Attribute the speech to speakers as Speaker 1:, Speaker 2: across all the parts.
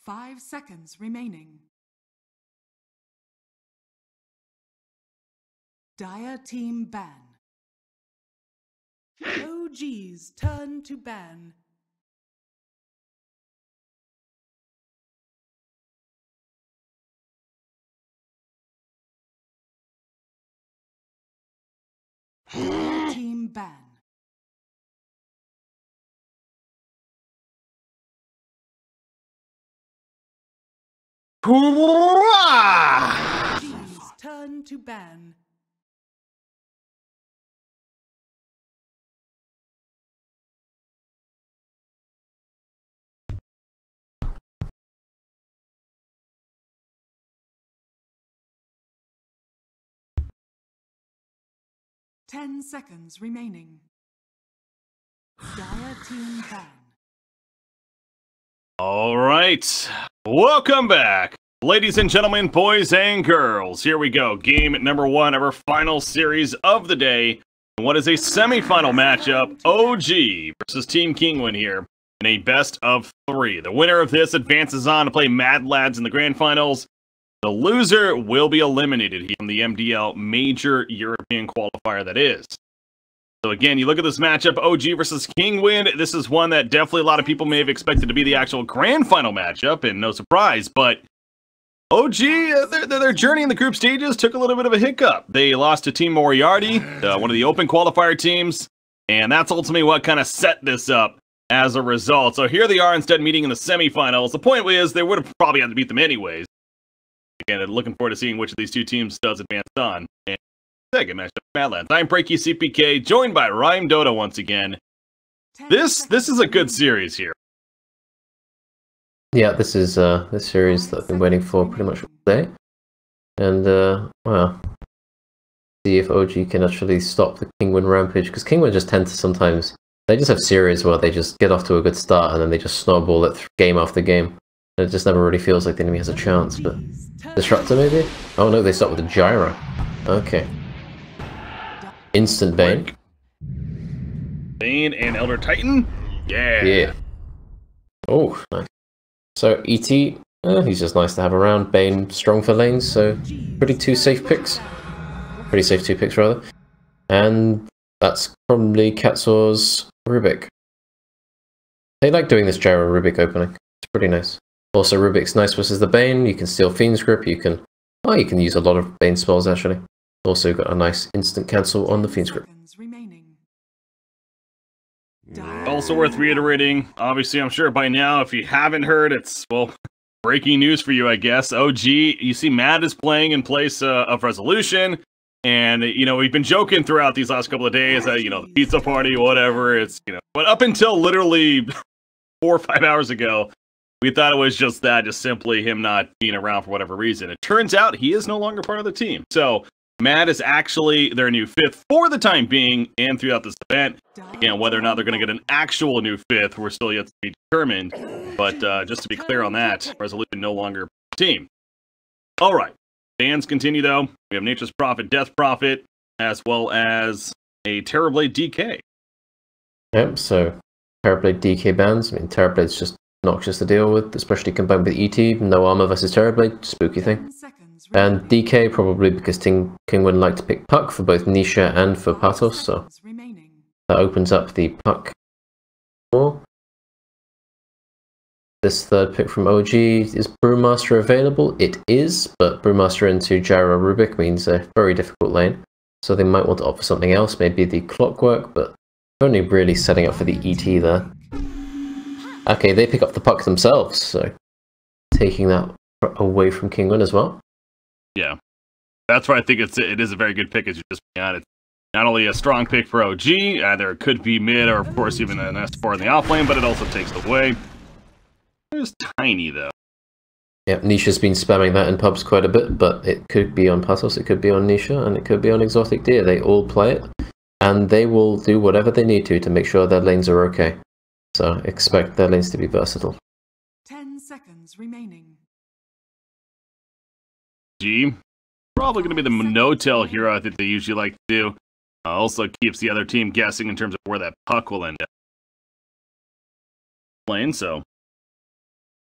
Speaker 1: 5 seconds remaining. Dire team ban. OG's turn to ban. Dire team ban. OG's turn to ban. Ten seconds remaining. Dire team ban.
Speaker 2: All right, welcome back, ladies and gentlemen, boys and girls. Here we go, game number 1 of our final series of the day. And what is a semi-final matchup? OG versus Team Kinguin here in a best of 3. The winner of this advances on to play Mad Lads in the grand finals. The loser will be eliminated here from the MDL Major European Qualifier, that is. So again, you look at this matchup, OG versus Kinguin. This is one that definitely a lot of people may have expected to be the actual grand final matchup, and no surprise, but OG, their journey in the group stages took a little bit of a hiccup. They lost to Team Moriarty, one of the open qualifier teams, and that's ultimately what kind of set this up as a result. So here they are instead meeting in the semifinals. The point is they would have probably had to beat them anyways. Again, looking forward to seeing which of these two teams does advance on. And second matchup, Madlands. I'm Breaky CPK, joined by Rhyme Dota once again. This is a good series here.
Speaker 3: Yeah, this is the series that I've been waiting for pretty much all day. And well, see if OG can actually stop the Kinguin rampage, because Kinguin just tend to sometimes, they just have series where they just get off to a good start and then they just snowball it game after game. And it just never really feels like the enemy has a chance, but Disruptor maybe? Oh no, they start with a Gyro. Okay. Instant Bane.
Speaker 2: Bane and Elder Titan? Yeah.
Speaker 3: Yeah. Oh, nice. So ET, he's just nice to have around. Bane strong for lanes, so pretty two safe picks. Pretty safe 2 picks rather. And that's probably Katzor's Rubik. They like doing this Gyro Rubik opening. It's pretty nice. Also, Rubik's nice versus the Bane. You can steal Fiend's Grip. You can use a lot of Bane spells actually. Also got a nice instant cancel on the Fiend's Grip.
Speaker 2: Also worth reiterating, obviously I'm sure by now, if you haven't heard, it's, well, breaking news for you, I guess. OG, you see Mad is playing in place of Resolution, and, you know, we've been joking throughout these last couple of days that, you know, the pizza party, whatever, it's, you know, but up until literally 4 or 5 hours ago, we thought it was just that, just simply him not being around for whatever reason. It turns out he is no longer part of the team. So Mad is actually their new 5th for the time being and throughout this event. Again, whether or not they're going to get an actual new 5th, we're still yet to be determined. But just to be clear on that, Resolution no longer team. All right. Bans continue, though. We have Nature's Prophet, Death Prophet, as well as a Terrorblade DK.
Speaker 3: Yep, so Terrorblade DK bans. I mean, Terrorblade's just obnoxious to deal with, especially combined with ET. No armor versus Terrorblade, spooky thing. And DK probably because Kinguin like to pick Puck for both Nisha and for Patos, so that opens up the Puck more. This third pick from OG, is Brewmaster available? It is, but Brewmaster into Gyro Rubik means a very difficult lane, so they might want to offer something else, maybe the Clockwork, but only really setting up for the ET there. Okay, they pick up the Puck themselves, so taking that away from Kinguin as well.
Speaker 2: Yeah, that's why I think it is a very good pick, as you just pointed out. It's not only a strong pick for OG, there could be mid or, of course, even an S4 in the offlane, but it also takes it away. It's tiny, though.
Speaker 3: Yeah, Nisha's been spamming that in pubs quite a bit, but it could be on Patos, it could be on Nisha, and it could be on Exotic Deer. They all play it, and they will do whatever they need to make sure their lanes are okay. So expect their lanes to be versatile.
Speaker 1: 10 seconds remaining.
Speaker 2: G, probably going to be the no-tell hero I think they usually like to do. Also keeps the other team guessing in terms of where that puck will end up. Lane, so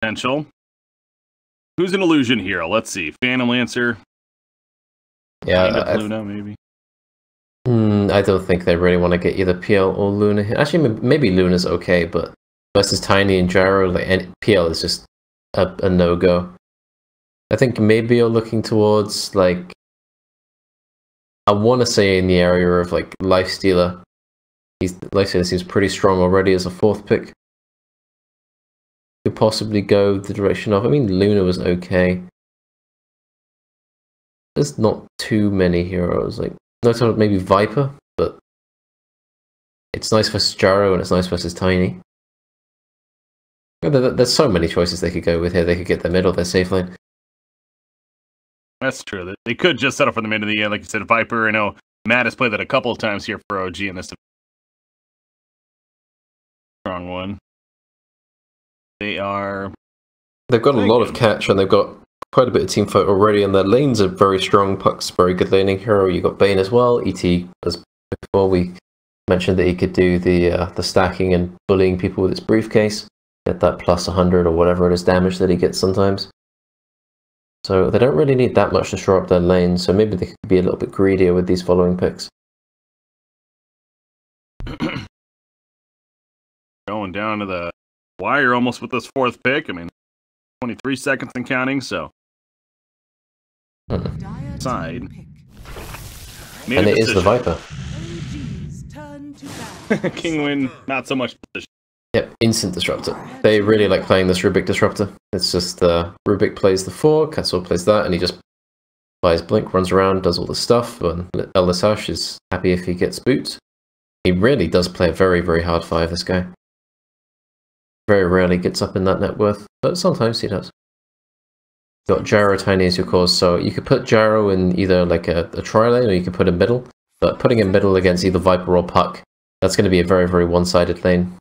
Speaker 2: potential. Who's an illusion hero? Let's see. Phantom Lancer.
Speaker 3: Yeah,
Speaker 2: Luna, maybe.
Speaker 3: I don't think they really want to get either PL or Luna here. Actually, maybe Luna's okay, but versus Tiny and Gyro, like, and PL is just a no-go. I think maybe you're looking towards, like, I want to say in the area of, like, Lifestealer. Lifestealer seems pretty strong already as a 4th pick. Could possibly go the direction of, I mean, Luna was okay. There's not too many heroes, like, no, maybe Viper, but it's nice versus Gyro and it's nice versus Tiny. There's so many choices they could go with here. They could get their middle, their safe lane.
Speaker 2: That's true. They could just settle for the mid of the end, like you said, Viper. I know Matt has played that a couple of times here for OG in this strong one. They've got
Speaker 3: a lot of catch and they've got quite a bit of team fight already, and their lanes are very strong. Puck's very good laning hero. You got Bane as well. ET, as before we mentioned that he could do the stacking and bullying people with his briefcase. Get that plus 100 or whatever it is damage that he gets sometimes. So they don't really need that much to shore up their lane, so maybe they could be a little bit greedier with these following picks.
Speaker 2: Going down to the wire almost with this 4th pick. I mean, 23 seconds and counting, so. Side.
Speaker 3: And it is the Viper.
Speaker 2: Kinguin, not so much position.
Speaker 3: Yep, instant disruptor. They really like playing this Rubik disruptor. It's just Rubik plays the 4, Castle plays that, and he just buys Blink, runs around, does all the stuff, and Elisash is happy if he gets boots. He really does play a very, very hard 5, this guy. Very rarely gets up in that net worth, but sometimes he does. Got Gyro Tiny as your cause, so you could put Gyro in either like a tri-lane, or you could put him middle, but putting him middle against either Viper or Puck, that's going to be a very, very one-sided lane.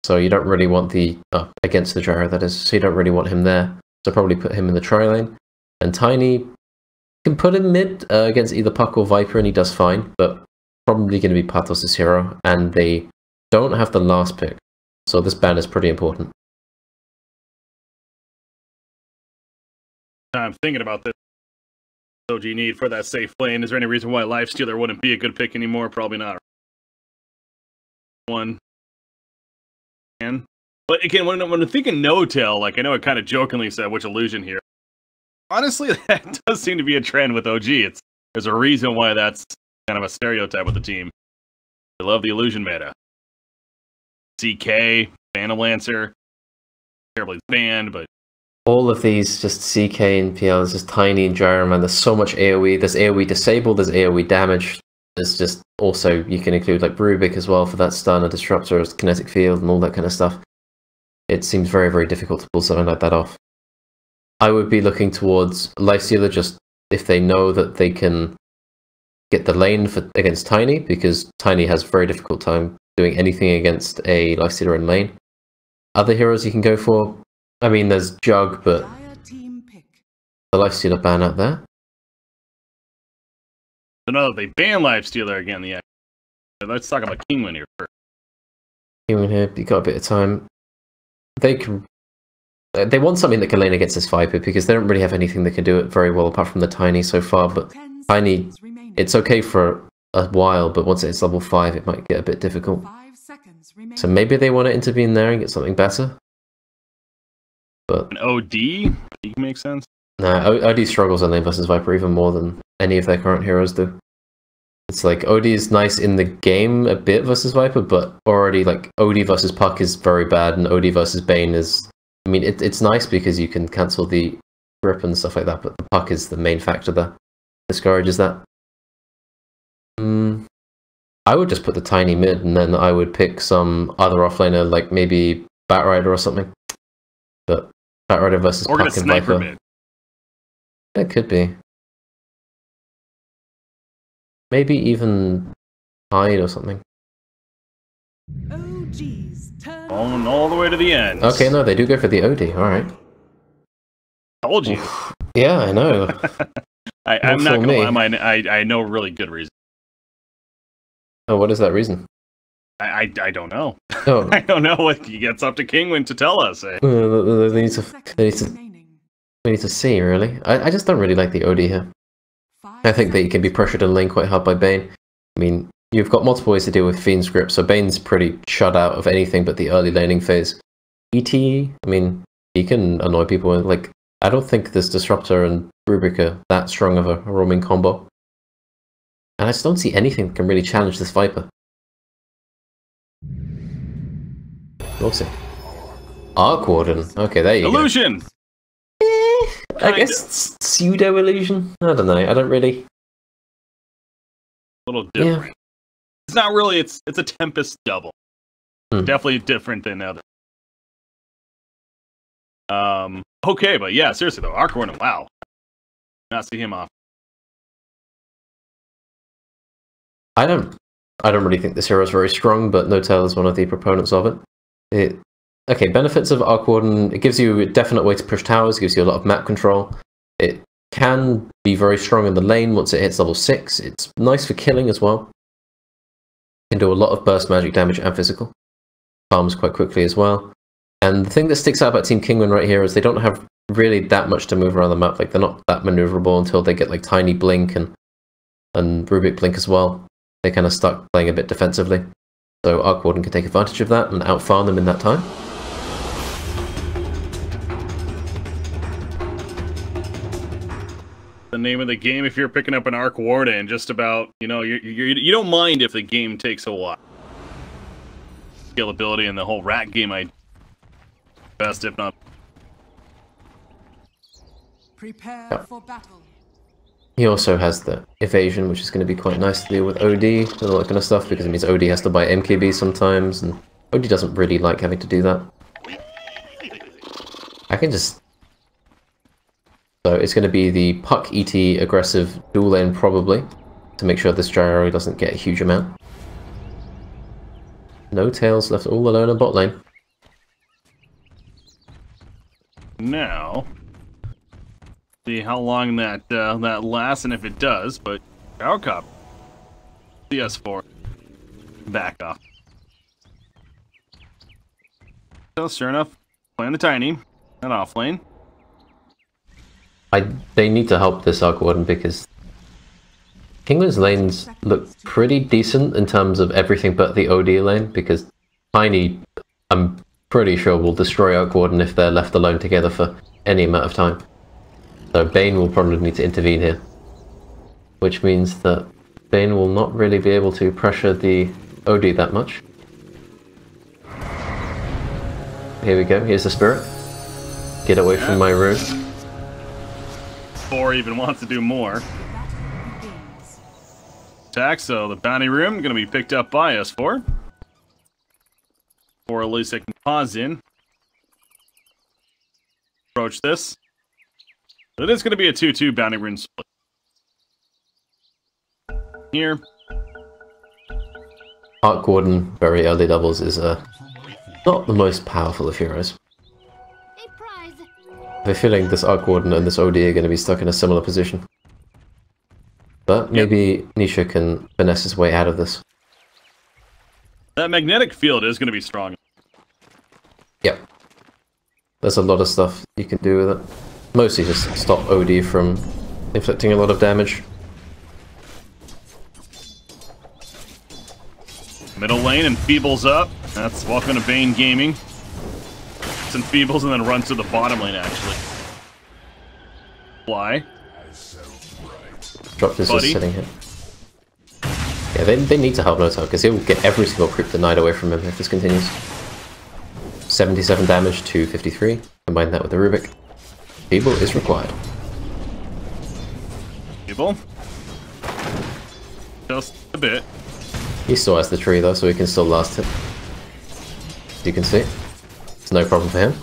Speaker 3: So you don't really want the, against the Gyro that is, so you don't really want him there. So probably put him in the tri-lane. And Tiny, you can put him mid against either Puck or Viper and he does fine, but probably going to be Pathos' hero, and they don't have the last pick. So this ban is pretty important.
Speaker 2: I'm thinking about this. OG need for that safe lane. Is there any reason why Lifestealer wouldn't be a good pick anymore? Probably not. One. But again, when I'm thinking no-tail, like I know I kind of jokingly said which illusion here. Honestly, that does seem to be a trend with OG. There's a reason why that's kind of a stereotype with the team. They love the illusion meta. CK, Phantom Lancer, terribly banned, but
Speaker 3: all of these, just CK and PL, is just Tiny and Gyro, man. There's so much AoE. There's AoE disable, there's AoE damage. There's just also, you can include like Rubik as well for that stun, a disruptor, a kinetic field, and all that kind of stuff. It seems very, very difficult to pull something like that off. I would be looking towards Lifestealer just if they know that they can get the lane against Tiny, because Tiny has a very difficult time doing anything against a Lifestealer in lane. Other heroes you can go for, I mean, there's Jug, but the Lifestealer ban out there.
Speaker 2: So now that they ban Lifestealer again, let's talk about Kinguin here first.
Speaker 3: Kinguin here, you got a bit of time. They want something that can lane against this Viper, because they don't really have anything that can do it very well apart from the Tiny so far, but Tiny, it's okay for a while, but once it's level 5 it might get a bit difficult. So maybe they want to intervene there and get something better. But
Speaker 2: an OD makes sense.
Speaker 3: Nah, OD struggles on lane versus Viper even more than any of their current heroes do. It's like OD is nice in the game a bit versus Viper, but already like OD versus Puck is very bad, and OD versus Bane is, I mean, it's nice because you can cancel the grip and stuff like that, but the Puck is the main factor that discourages that. I would just put the Tiny mid, and then I would pick some other offlaner, like maybe Batrider or something. But Batrider versus Puck and Viper.
Speaker 2: Mid.
Speaker 3: It could be. Maybe even Hyde or something.
Speaker 2: Going all the way to the end.
Speaker 3: Okay, no, they do go for the OD, alright.
Speaker 2: Told you.
Speaker 3: Yeah, I know.
Speaker 2: I'm not gonna lie, I know really good reason.
Speaker 3: Oh, what is that reason?
Speaker 2: I don't know.
Speaker 3: Oh.
Speaker 2: I don't know what gets up to Kinguin to tell us.
Speaker 3: They need to We need to see, really. I just don't really like the OD here. I think that you can be pressured in lane quite hard by Bane. I mean, you've got multiple ways to deal with Fiend's Grip, so Bane's pretty shut out of anything but the early laning phase. ET, I mean, he can annoy people. Like, I don't think this Disruptor and Rubik are that strong of a roaming combo. And I just don't see anything that can really challenge this Viper. We'll see. Arc Warden. Okay, there you
Speaker 2: Illusion!
Speaker 3: go. I guess pseudo illusion. I don't know. I don't really.
Speaker 2: A little different.
Speaker 3: Yeah.
Speaker 2: It's not really. It's a Tempest double.
Speaker 3: Hmm.
Speaker 2: Definitely different than other. Okay, but yeah, seriously though, Arc Warden. Wow. Not see him off.
Speaker 3: I don't really think this hero is very strong, but Notel is one of the proponents of it. Okay, benefits of Arc Warden, it gives you a definite way to push towers, gives you a lot of map control. It can be very strong in the lane once it hits level 6. It's nice for killing as well. Can do a lot of burst magic damage and physical. Farms quite quickly as well. And the thing that sticks out about Team Kinguin right here is they don't have really that much to move around the map. Like, they're not that maneuverable until they get like Tiny Blink and Rubik Blink as well. They're kind of stuck playing a bit defensively. So Arc Warden can take advantage of that and outfarm them in that time.
Speaker 2: The name of the game if you're picking up an Arc Warden, just about, you know, you don't mind if the game takes a while. Scalability and the whole rat game, I best if not.
Speaker 1: Prepare for battle.
Speaker 3: He also has the evasion, which is going to be quite nice to deal with OD and all that kind of stuff, because it means OD has to buy MKB sometimes, and OD doesn't really like having to do that. I can just... So it's going to be the Puck ET aggressive dual lane probably, to make sure this gyro doesn't get a huge amount. No tails left all alone in bot lane.
Speaker 2: Now, see how long that that lasts and if it does, but Power Cup CS4 back off. So sure enough, playing the Tiny and off lane.
Speaker 3: They need to help this Arc Warden because Kinguin's lanes look pretty decent in terms of everything but the OD lane, because Tiny, I'm pretty sure, will destroy Arc Warden if they're left alone together for any amount of time. So Bane will probably need to intervene here, which means that Bane will not really be able to pressure the OD that much. Here we go, here's the Spirit. Get away from my rune.
Speaker 2: Or even wants to do more. Attack, so the bounty room going to be picked up by us for. Or at least it can pause in. Approach this. It is going to be a 2-2 bounty room split. Here.
Speaker 3: Arc Warden, very early levels, is not the most powerful of heroes. I have a feeling this Arc Warden and this OD are going to be stuck in a similar position. But maybe Nisha can finesse his way out of this.
Speaker 2: That magnetic field is going to be strong.
Speaker 3: Yep. There's a lot of stuff you can do with it. Mostly just stop OD from inflicting a lot of damage.
Speaker 2: Middle lane and Feebles up. That's welcome to Bane Gaming. And Feebles and then runs to the bottom lane actually. Fly.
Speaker 3: Drop this is sitting here. Yeah, they need to help Noto because he'll get every single creep denied away from him if this continues. 77 damage to 53. Combine that with the Rubik. Feeble is required.
Speaker 2: Feeble. Just a bit.
Speaker 3: He still has the tree though, so he can still last it. As you can see. It's no problem for him.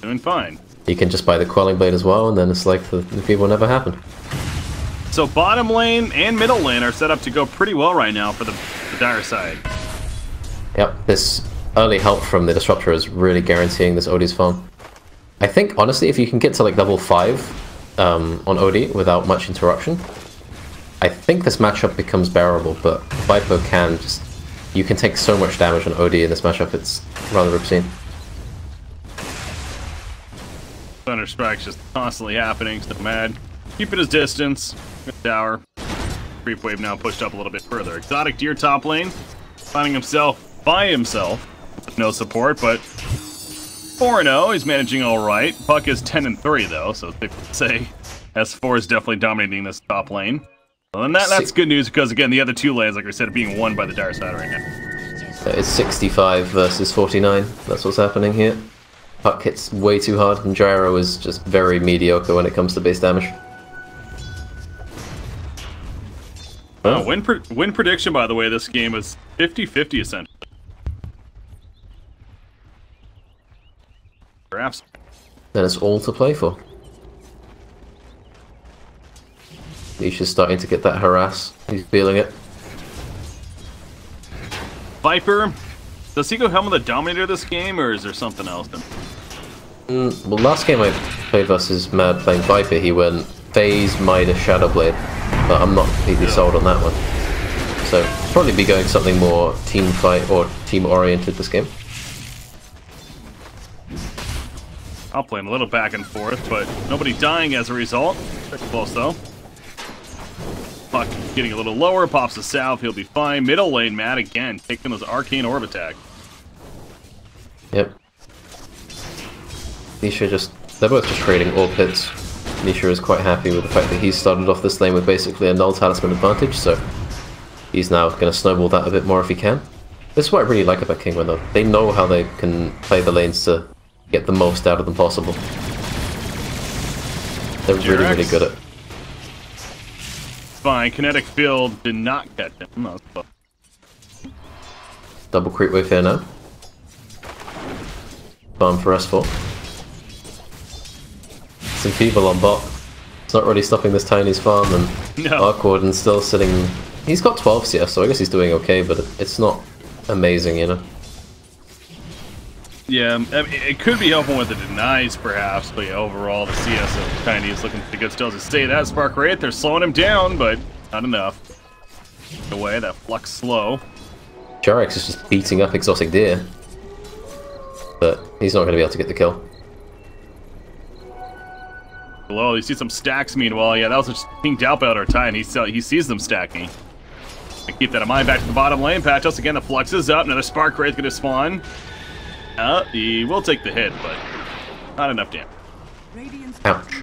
Speaker 2: Doing fine.
Speaker 3: He can just buy the Quelling Blade as well, and then it's like the Feeble never happened.
Speaker 2: So bottom lane and middle lane are set up to go pretty well right now for the dire side.
Speaker 3: Yep, this early help from the Disruptor is really guaranteeing this OD's farm. I think, honestly, if you can get to like level 5 on OD without much interruption, I think this matchup becomes bearable, but Viper can just... You can take so much damage on OD in this matchup, it's rather obscene.
Speaker 2: Thunder Strike's just constantly happening. So mad. Keeping his distance. Good tower. Creep wave now pushed up a little bit further. Exotic Deer top lane. Finding himself by himself. With no support, but 4-0. He's managing alright. Puck is 10-3 though, so they say S4 is definitely dominating this top lane. Well, and that's good news because, again, the other two lanes, like I said, are being won by the Dire side right now.
Speaker 3: It's 65 versus 49. That's what's happening here. Puck hits way too hard, and Gyro is just very mediocre when it comes to base damage.
Speaker 2: Win prediction, by the way, this game is 50-50 essentially. Perhaps.
Speaker 3: Then it's all to play for. Nisha's starting to get that harass. He's feeling it.
Speaker 2: Viper, does he go Helm of the Dominator this game, or is there something else?
Speaker 3: Well, last game I played versus Mad playing Viper, he went Phase, Midas, Shadowblade, but I'm not completely sold on that one. So, probably be going something more team fight or team oriented this game.
Speaker 2: I'll play him a little back and forth, but nobody dying as a result. Pretty close though. Puck getting a little lower, pops to south, he'll be fine. Middle lane, Matt again, taking those arcane orb attack.
Speaker 3: Yep. Nisha they're both just trading orb hits. Nisha is quite happy with the fact that he's started off this lane with basically a null talisman advantage, so he's now going to snowball that a bit more if he can. This is what I really like about Kinguin though. They know how they can play the lanes to get the most out of them possible. They're really, really good at it.
Speaker 2: Fine, kinetic field did not catch him. That was fun.
Speaker 3: Double creep wave here now. Farm for S4. Some people on bot. It's not really stopping this Tiny's farm, and
Speaker 2: no.
Speaker 3: Arkwarden's still sitting. He's got 12 CS, so I guess he's doing okay, but it's not amazing, you know.
Speaker 2: Yeah, I mean, it could be helpful with the denies, perhaps, but yeah, overall, the CS of Tiny is looking pretty good still to stay that spark rate. They're slowing him down, but not enough. Away, that flux slow.
Speaker 3: Jarex is just beating up Exotic Deer, but he's not going to be able to get the kill.
Speaker 2: Below, you see some stacks meanwhile. Yeah, that was just pinked out by our Tiny. He sees them stacking. And keep that in mind. Back to the bottom lane. Patchos again, the flux is up. Another spark rate's going to spawn. He will take the hit, but not enough damage.
Speaker 3: Ouch.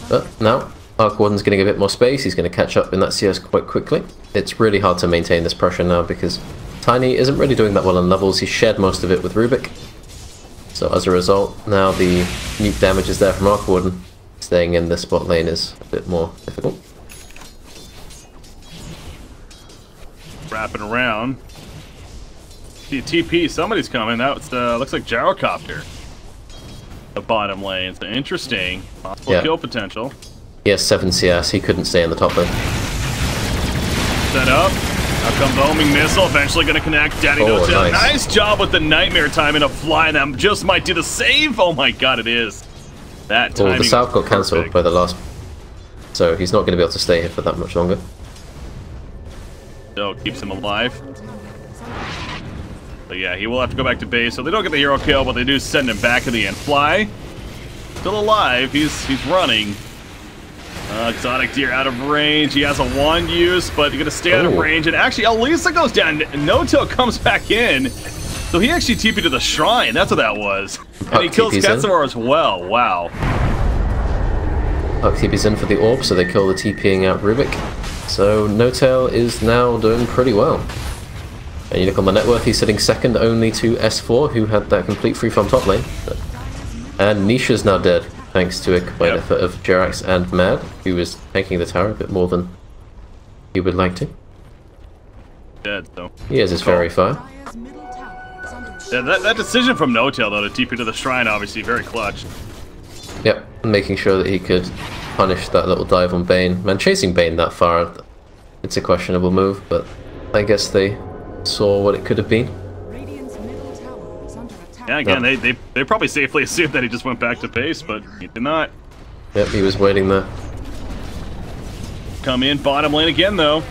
Speaker 3: But now, Arkwarden's getting a bit more space. He's going to catch up in that CS quite quickly. It's really hard to maintain this pressure now because Tiny isn't really doing that well on levels. He shared most of it with Rubik. So as a result, now the nuke damage is there from Arkwarden. Staying in this bot lane is a bit more difficult.
Speaker 2: Wrapping around. See a TP, somebody's coming. That looks like Gyrocopter. The bottom lane. So interesting. Possible kill potential.
Speaker 3: He has 7 CS. He couldn't stay in the top lane.
Speaker 2: Set up. Now comes the homing missile. Eventually going to connect. Daddy no chill. Nice job with the nightmare timing of flying. That just might do the save. Oh my god, it is. That timing.
Speaker 3: The South got cancelled by the last. So he's not going to be able to stay here for that much longer.
Speaker 2: So keeps him alive. But yeah, he will have to go back to base. So they don't get the hero kill, but they do send him back in the end. Fly. Still alive. He's running. Exotic Deer out of range. He has a wand use, but he's going to stay out of range. And actually, Elisa goes down. No-Tail comes back in. So he actually TP'd to the shrine. That's what that was. And he kills Ketsamar as well. Wow.
Speaker 3: Puck TP's in for the orb, so they kill the TPing out Rubik. So No-Tail is now doing pretty well. And you look on the net worth, he's sitting second only to S4, who had that complete free farm top lane. And Nisha's now dead, thanks to a combined effort of Jerax and Mad, who was taking the tower a bit more than he would like to.
Speaker 2: Dead, though.
Speaker 3: He has his fairy fire.
Speaker 2: Yeah, that decision from No-Tail, though, to TP to the shrine, obviously, very clutch.
Speaker 3: Yep, and making sure that he could punish that little dive on Bane. Man, chasing Bane that far, it's a questionable move, but I guess they saw what it could have been.
Speaker 2: Yeah, again, they probably safely assumed that he just went back to base, but he did not.
Speaker 3: Yep, he was waiting there.
Speaker 2: Come in, bottom lane again, though.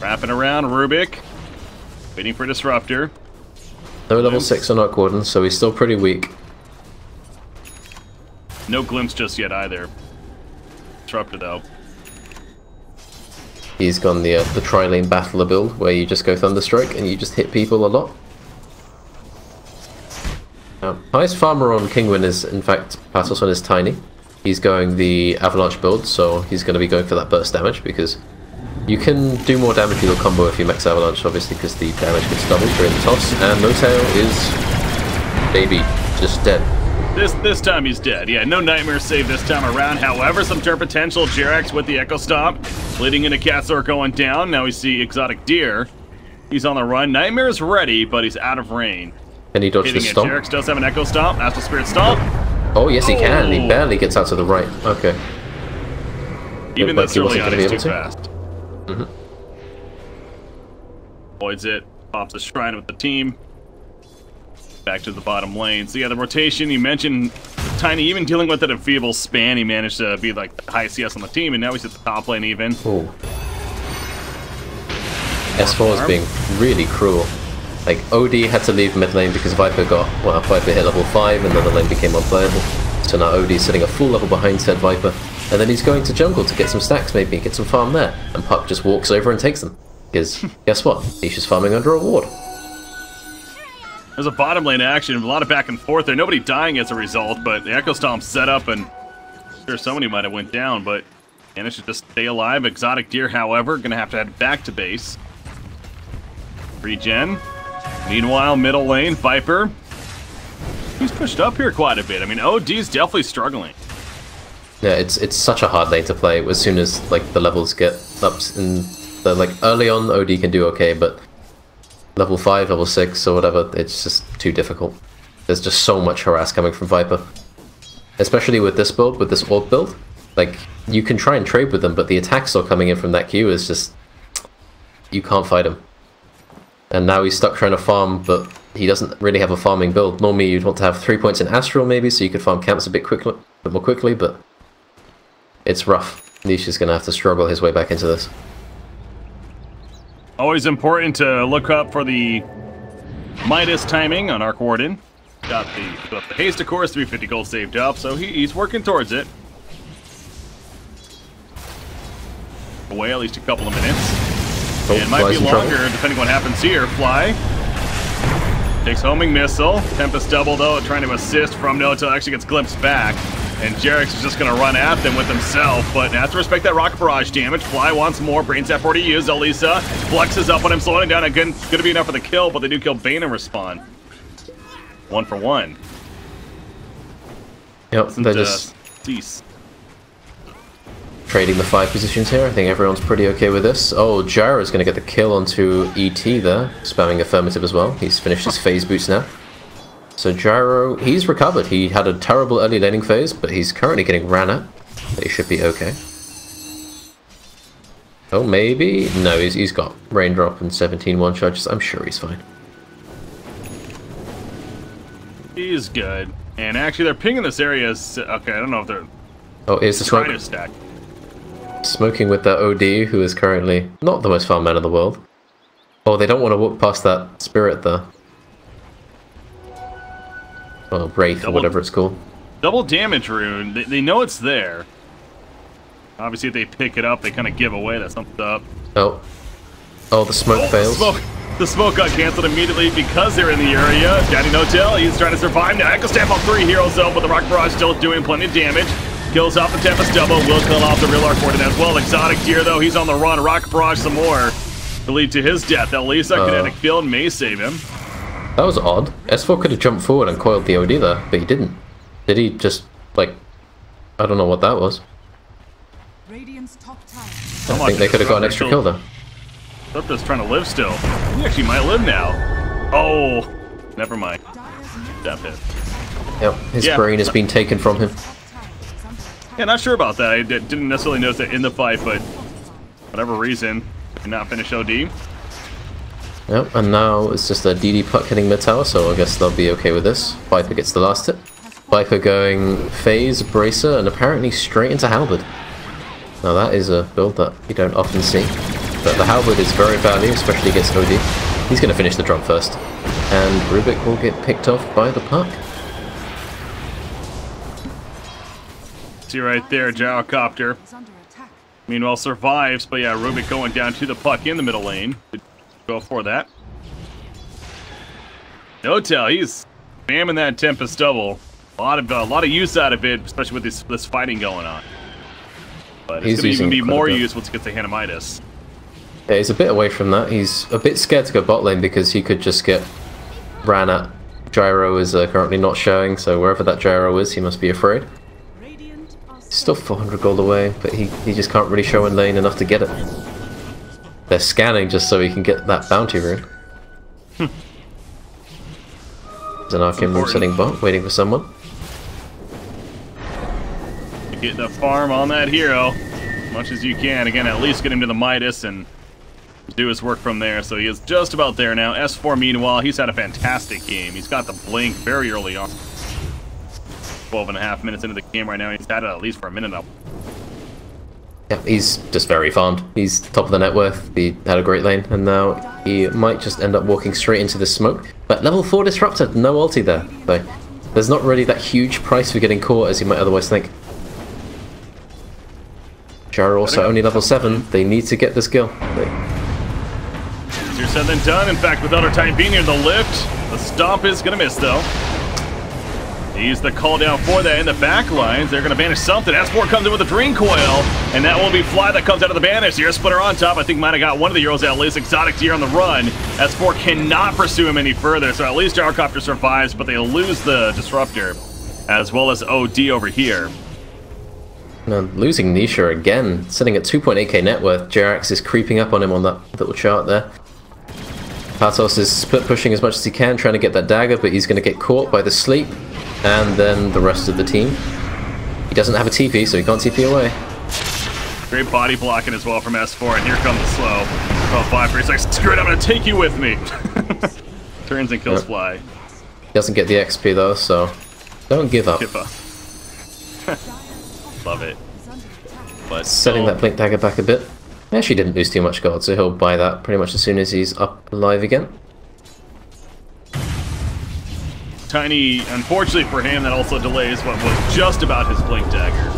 Speaker 2: Wrapping around, Rubik. Waiting for Disruptor.
Speaker 3: No level 6 on Arkwarden, so he's still pretty weak.
Speaker 2: No glimpse just yet either. Disrupted though.
Speaker 3: He's gone the tri-lane battler build, where you just go Thunderstrike and you just hit people a lot. Highest farmer on Kinguin is, in fact, Patos one is Tiny. He's going the Avalanche build, so he's going to be going for that burst damage, because you can do more damage with your combo if you max Avalanche, obviously, because the damage gets doubled during the toss, and Motail is, baby, just dead.
Speaker 2: This time he's dead. Yeah, no Nightmare save this time around. However, some turn potential. Jerax with the Echo Stomp, leading into Catsor going down. Now we see Exotic Deer. He's on the run. Nightmare's ready, but he's out of range.
Speaker 3: Can he dodge the stomp?
Speaker 2: Jerax does have an Echo Stomp. Astral Spirit Stomp.
Speaker 3: Oh, yes, he can. He barely gets out to the right. Okay.
Speaker 2: Even this early on, he's too fast.
Speaker 3: Mm-hmm.
Speaker 2: Avoids it. Pops the Shrine with the team. Back to the bottom lane. So yeah, the rotation, you mentioned Tiny, even dealing with it a feeble span, he managed to be like the highest CS on the team, and now he's at the top lane even.
Speaker 3: Ooh. S4 is being really cruel. Like, OD had to leave mid lane because Viper Viper hit level 5 and then the lane became unplayable. So now OD is sitting a full level behind said Viper, and then he's going to jungle to get some stacks maybe, get some farm there, and Puck just walks over and takes them. Because, guess what? He's just farming under a ward.
Speaker 2: There's a bottom lane action, a lot of back and forth there. Nobody dying as a result, but the Echo Stomp set up, and I'm sure somebody might have went down, but managed to just stay alive. Exotic Deer, however, going to have to head back to base. Regen. Meanwhile, middle lane, Viper. He's pushed up here quite a bit. I mean, OD's definitely struggling.
Speaker 3: Yeah, it's such a hard lane to play. As soon as like the levels get up, in the like early on, OD can do okay, but level 5, level 6, or whatever, it's just too difficult. There's just so much harass coming from Viper. Especially with this build, with this orb build. Like, you can try and trade with them, but the attack still coming in from that queue is just... you can't fight him. And now he's stuck trying to farm, but he doesn't really have a farming build. Normally you'd want to have 3 points in Astral maybe, so you could farm camps a bit more quickly, but... it's rough. Niche is going to have to struggle his way back into this.
Speaker 2: Always important to look up for the Midas timing on Arc Warden. Got the haste, of course, 350 gold saved up, so he's working towards it. Away at least a couple of minutes.
Speaker 3: Oh,
Speaker 2: it might be longer, depending on what happens here. Fly. Takes Homing Missile. Tempest double, though, trying to assist from Noto. Actually gets glimpsed back. And Jerax is just going to run at them with himself, but has to respect that Rocket Barrage damage. Fly wants more. Brain Sap already used. Elisa flexes up on him, slowing him down. Again, it's going to be enough for the kill, but they do kill Bane and respawn. 1 for 1.
Speaker 3: Yep, they're just
Speaker 2: cease.
Speaker 3: Trading the 5 positions here. I think everyone's pretty okay with this. Oh, Gyro's going to get the kill onto ET there, spamming affirmative as well. He's finished his phase boost now. So Gyro, he's recovered. He had a terrible early laning phase, but he's currently getting ran at. But he should be okay. Oh, maybe? No, he's got Raindrop and 17 one-shots. I'm sure he's fine.
Speaker 2: He's good. And actually, they're pinging this area. Okay, I don't know if they're...
Speaker 3: oh, here's the smoke.
Speaker 2: Trying to stack.
Speaker 3: Smoking with that OD, who is currently not the most farm man in the world. Oh, they don't want to walk past that spirit there. Oh, Wraith, or whatever it's called.
Speaker 2: Double damage rune. They know it's there. Obviously, if they pick it up, they kind of give away that something's up.
Speaker 3: Oh. Oh, the smoke fails.
Speaker 2: The smoke got canceled immediately because they're in the area. Daddy No-Tell, he's trying to survive. Now, Echo Stamp on 3 heroes, though, but the Rock Barrage still doing plenty of damage. Kills off the Tempest double. Will kill off the real Arc Warden as well. Exotic Deer, though, he's on the run. Rock Barrage some more to lead to his death. Elisa, Kinetic Field may save him.
Speaker 3: That was odd. S4 could have jumped forward and coiled the OD there, but he didn't. Did he just, like... I don't know what that was. I think they could have got an extra kill there.
Speaker 2: They're trying to live still. He actually might live now. Oh, never mind. Death hit.
Speaker 3: Yep, his brain has been taken from him.
Speaker 2: Yeah, not sure about that. I didn't necessarily notice that in the fight, but whatever reason, did not finish OD.
Speaker 3: Yep, and now it's just a DD puck hitting mid tower, so I guess they'll be okay with this. Viper gets the last hit. Viper going phase, bracer, and apparently straight into Halberd. Now that is a build that you don't often see. But the Halberd is very value, especially against OD. He's going to finish the drop first. And Rubik will get picked off by the puck.
Speaker 2: See right there, Gyrocopter.
Speaker 1: Is under attack.
Speaker 2: Meanwhile, survives, but yeah, Rubik going down to the puck in the middle lane. Go for that. No tell, he's spamming that Tempest double. A lot of use out of it, especially with this fighting going on. But it's going to even be more use once he gets the Hanamitis.
Speaker 3: Yeah, he's a bit away from that. He's a bit scared to go bot lane because he could just get ran at. Gyro is currently not showing, so wherever that Gyro is, he must be afraid. He's still 400 gold away, but he just can't really show in lane enough to get it. They're scanning just so he can get that bounty rune. There's an arcane move sitting bot, waiting for someone.
Speaker 2: Get the farm on that hero, as much as you can. Again, at least get him to the Midas and do his work from there. So he is just about there now. S4, meanwhile, he's had a fantastic game. He's got the blink very early on. 12.5 minutes into the game right now. He's had it at least for a minute now.
Speaker 3: Yeah, he's just very farmed. He's top of the net worth. He had a great lane, and now he might just end up walking straight into the smoke. But level 4 Disruptor, no ulti there. So there's not really that huge price for getting caught as you might otherwise think. Gyro also only level 7. They need to get this kill.
Speaker 2: Easier said than done. In fact, without our time being near the lift, the stomp is going to miss, though. He's the call down for that in the back lines. They're going to banish something. S4 comes in with a Dream Coil, and that will be Fly that comes out of the banish. Here, Splitter on top. I think might have got one of the Euros at least. Exotic Deer on the run. S4 cannot pursue him any further, so at least Gyrocopter survives, but they lose the Disruptor, as well as OD over here.
Speaker 3: Now, losing Nisha again, sitting at 2.8k net worth. Jerax is creeping up on him on that little chart there. Patos is split pushing as much as he can, trying to get that dagger, but he's going to get caught by the sleep. And then the rest of the team. He doesn't have a TP, so he can't TP away.
Speaker 2: Great body blocking as well from S4, and here comes the slow. Oh, 5 3 6. Screw it, I'm going to take you with me. Turns and kills Fly.
Speaker 3: He doesn't get the XP though, so don't give up.
Speaker 2: Kippa. Love it. But
Speaker 3: setting that Blink Dagger back a bit. He actually didn't lose too much gold, so he'll buy that pretty much as soon as he's up alive again.
Speaker 2: Tiny, unfortunately for him, that also delays what was just about his Blink Dagger.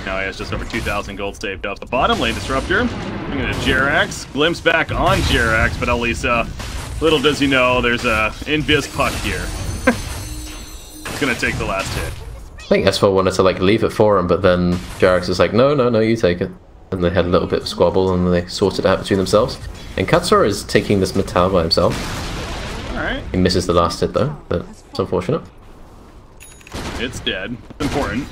Speaker 2: Now he has just over 2,000 gold saved up. The bottom lane Disruptor, bringing it to Jerax. Glimpse back on Jerax, but Elisa, little does he know, there's a Invis puck here. It's gonna take the last hit.
Speaker 3: I think S4 wanted to like leave it for him, but then Jerax is like, no, you take it. And they had a little bit of squabble, and they sorted it out between themselves. And Katsura is taking this Metal by himself.
Speaker 2: Alright.
Speaker 3: He misses the last hit though, but it's unfortunate.
Speaker 2: It's dead. It's important.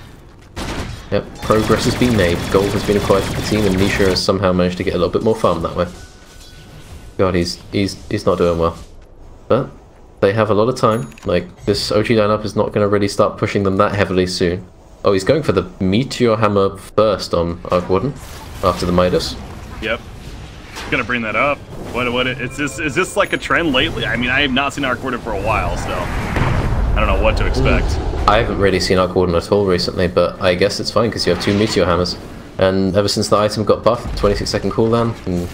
Speaker 3: Yep, progress has been made. Gold has been acquired for the team, and Nisha has somehow managed to get a little bit more farm that way. God, he's not doing well. But they have a lot of time. Like, this OG lineup is not going to really start pushing them that heavily soon. Oh, he's going for the Meteor Hammer first on Arc Warden, after the Midas.
Speaker 2: Yep. Gonna bring that up. Is this like a trend lately? I mean, I have not seen Arc Warden for a while, so I don't know what to expect.
Speaker 3: I haven't really seen Arc Warden at all recently, but I guess it's fine because you have 2 Meteor Hammers. And ever since the item got buffed, 26-second cooldown, and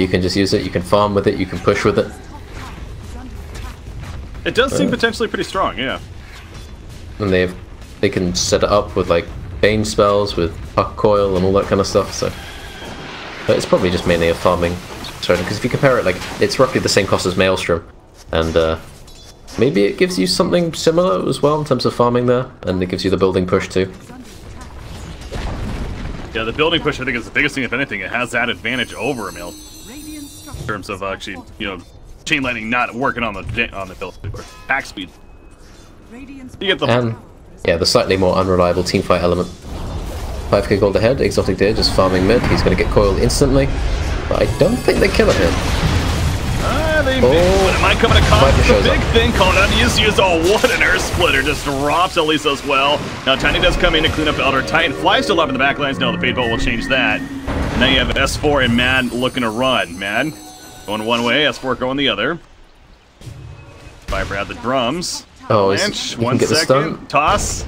Speaker 3: you can just use it, you can farm with it, you can push with it.
Speaker 2: It does seem potentially pretty strong, yeah.
Speaker 3: And they can set it up with like Bane spells, with Puck Coil and all that kind of stuff, so... But it's probably just mainly a farming strategy, because if you compare it, like, it's roughly the same cost as Maelstrom, and maybe it gives you something similar as well in terms of farming there, and it gives you the building push too.
Speaker 2: Yeah, the building push I think is the biggest thing, if anything. It has that advantage over Mael in terms of actually, you know, chain lightning not working on the build speed or pack speed. You get the
Speaker 3: and yeah, the slightly more unreliable teamfight element. 5k gold ahead, Exotic Deer just farming mid. He's going to get coiled instantly, but I don't think they kill him.
Speaker 2: They but it might come at a cost. The big thing called out. Use what an Earth Splitter just drops Elisa as well. Now Tiny does come in to clean up Elder Titan. Fly still up in the back lines. No, the Fade Bolt will change that. And now you have S4 and Mad looking to run. Mad going one way, S4 going the other. Viper had the drums.
Speaker 3: Oh,
Speaker 2: Avalanche, 1 second. Toss.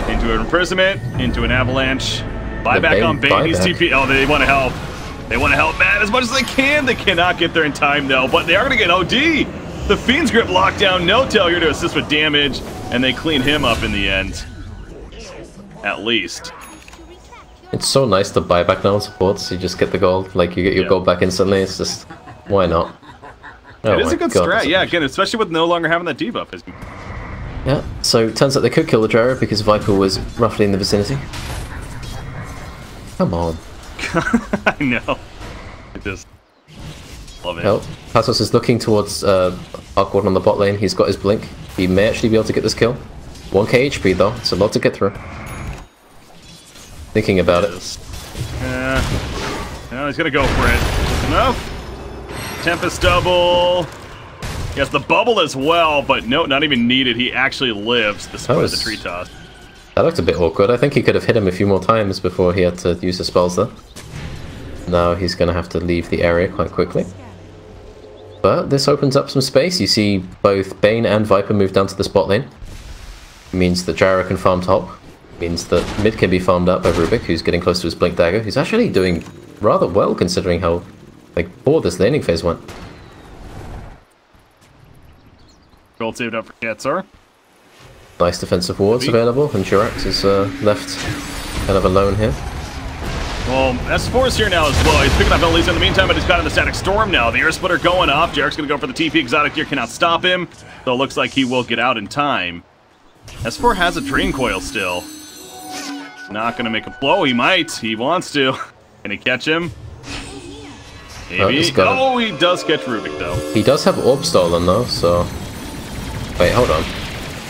Speaker 2: Into an imprisonment, into an avalanche. Buyback on Bane, he's TP. Oh, they want to help. They want to help Matt as much as they can. They cannot get there in time, though, but they are going to get OD. The Fiend's Grip lockdown, no tail here to assist with damage, and they clean him up in the end. at least.
Speaker 3: It's so nice to buy back now supports. You just get the gold, like you get your gold back instantly. It's just, why not? Oh
Speaker 2: it is a good strat, yeah, again, especially with no longer having that debuff.
Speaker 3: Yeah, so it turns out they could kill the gyro because Viper was roughly in the vicinity. Come on.
Speaker 2: I know. I just love it.
Speaker 3: Well, Patos is looking towards Arc Warden on the bot lane. He's got his blink. He may actually be able to get this kill. 1k HP though, it's a lot to get through. Thinking about it.
Speaker 2: Yeah, he's gonna go for it. Enough. Tempest double. He has the bubble as well, but no, not even needed. He actually lives despite the tree toss.
Speaker 3: That looked a bit awkward. I think he could have hit him a few more times before he had to use the spells there. Now he's going to have to leave the area quite quickly. But this opens up some space. You see both Bane and Viper move down to the spot lane. It means that Gyro can farm top. It means that mid can be farmed up by Rubik, who's getting close to his Blink Dagger. He's actually doing rather well considering how poor this laning phase went.
Speaker 2: Gold saved up for Katsar.
Speaker 3: Nice defensive wards available, and Jirax is left kind of alone here.
Speaker 2: Well, S4 is here now as well. He's picking up Elise in the meantime, but he's got in the Static Storm now. The Air Splitter going off. Jirax going to go for the TP. Exotic Gear cannot stop him, so it looks like he will get out in time. S4 has a Drain Coil still. Not going to make a blow. He might. He wants to. Can he catch him? Maybe. Oh, he does catch Rubik, though.
Speaker 3: He does have Orb stolen, though, so... Wait, hold on.